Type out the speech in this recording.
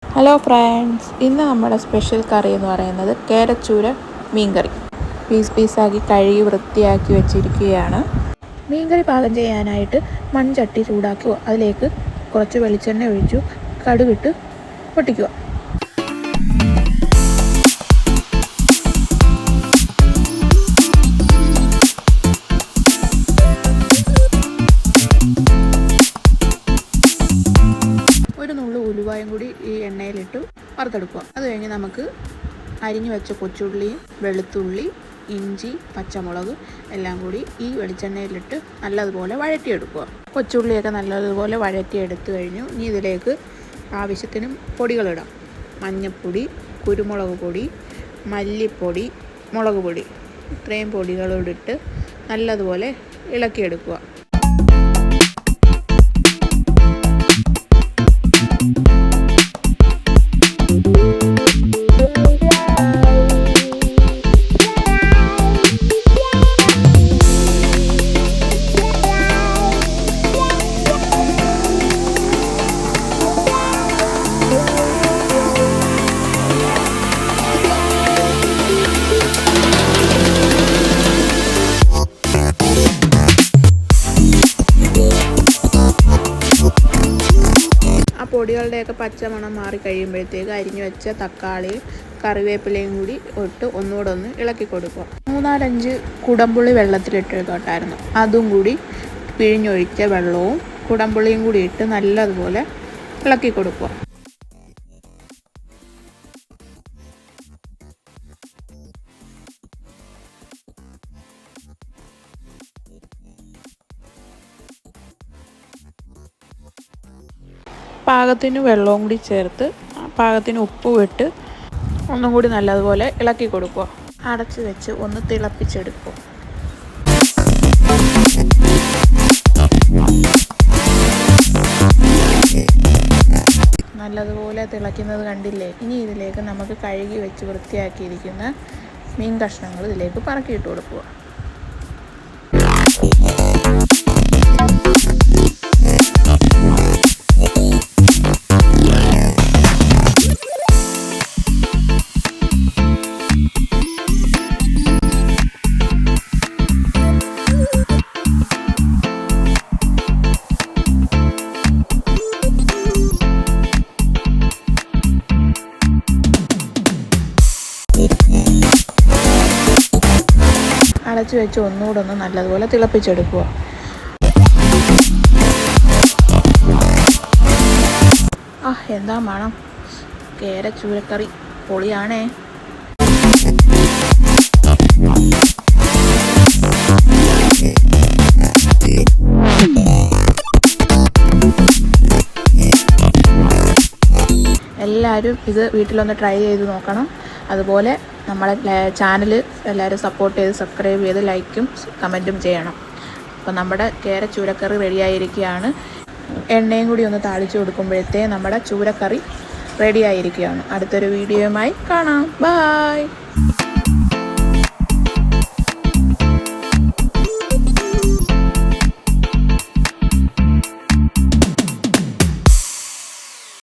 Hello friends, ഇന്ന് നമ്മുടെ special കറി എന്ന് പറയുന്നത് കേരച്ചൂര മീൻകറി. പീസാക്കി കഴുകി വൃത്തിയാക്കി വെച്ചിരിക്കുകയാണ്. മീൻകറി പാകം ചെയ്യാനായിട്ട് മൺചട്ടി ചൂടാക്കുക. അതിലേക്ക് കുറച്ച് വെളിച്ചെണ്ണ ഒഴിച്ചു കടുകിട്ട് പൊട്ടിക്കുക. ഉലുവായും കൂടി ഈ എണ്ണയിലിട്ട് വറുത്തെടുക്കുക. അത് കഴിഞ്ഞ് നമുക്ക് അരിഞ്ഞു വെച്ച കൊച്ചുള്ളിയും വെളുത്തുള്ളി, ഇഞ്ചി, പച്ചമുളക് എല്ലാം കൂടി ഈ വെളിച്ചെണ്ണയിലിട്ട് നല്ലതുപോലെ വഴറ്റിയെടുക്കുക. കൊച്ചുള്ളിയൊക്കെ നല്ലതുപോലെ വഴറ്റിയെടുത്തു കഴിഞ്ഞു. ഇനി ഇതിലേക്ക് ആവശ്യത്തിന് പൊടികളിടാം. മഞ്ഞൾപ്പൊടി, കുരുമുളക് പൊടി, മല്ലിപ്പൊടി, മുളക് പൊടി, ഇത്രയും പൊടികളോടിട്ട് നല്ലതുപോലെ ഇളക്കിയെടുക്കുക. പൊടികളുടെയൊക്കെ പച്ചമണം മാറി കഴിയുമ്പോഴത്തേക്ക് അരിഞ്ഞു വെച്ച തക്കാളിയും കറിവേപ്പിലയും കൂടി ഇട്ട് ഒന്നുകൂടെ ഒന്ന് ഇളക്കി കൊടുക്കുക. 3-4 കുടംപുളി വെള്ളത്തിലിട്ടിട്ടായിരുന്നു. അതും കൂടി പിഴിഞ്ഞൊഴിച്ച വെള്ളവും കുടംപുളിയും കൂടി ഇട്ട് നല്ലതുപോലെ ഇളക്കി കൊടുക്കുക. പാകത്തിന് വെള്ളവും കൂടി ചേർത്ത് പാകത്തിന് ഉപ്പും ഇട്ട് ഒന്നും കൂടി നല്ലതുപോലെ ഇളക്കി കൊടുക്കുക. അടച്ച് വെച്ച് ഒന്ന് തിളപ്പിച്ചെടുക്കുക. നല്ലതുപോലെ തിളയ്ക്കുന്നത് കണ്ടില്ലേ? ഇനി ഇതിലേക്ക് നമുക്ക് കഴുകി വെച്ച് വൃത്തിയാക്കിയിരിക്കുന്ന മീൻ കഷ്ണങ്ങൾ ഇതിലേക്ക് പറക്കിയിട്ട് കൊടുക്കുക. അടച്ചു വെച്ച് ഒന്നുകൂടെ ഒന്ന് നല്ലതുപോലെ തിളപ്പിച്ചെടുക്കുക. എന്താ മണം! കേരച്ചൂരക്കറി പൊളിയാണേ. എല്ലാവരും ഇത് വീട്ടിലൊന്ന് ട്രൈ ചെയ്ത് നോക്കണം. അതുപോലെ നമ്മളെ ചാനൽ എല്ലാവരും സപ്പോർട്ട് ചെയ്ത് സബ്സ്ക്രൈബ് ചെയ്ത് ലൈക്കും കമൻറ്റും ചെയ്യണം. അപ്പോൾ നമ്മുടെ കേരച്ചൂരക്കറി റെഡിയായിരിക്കുകയാണ്. എണ്ണയും കൂടി ഒന്ന് താളിച്ച് കൊടുക്കുമ്പോഴത്തേ നമ്മുടെ ചൂരക്കറി റെഡിയായിരിക്കുകയാണ്. അടുത്തൊരു വീഡിയോയുമായി കാണാം. ബായ്.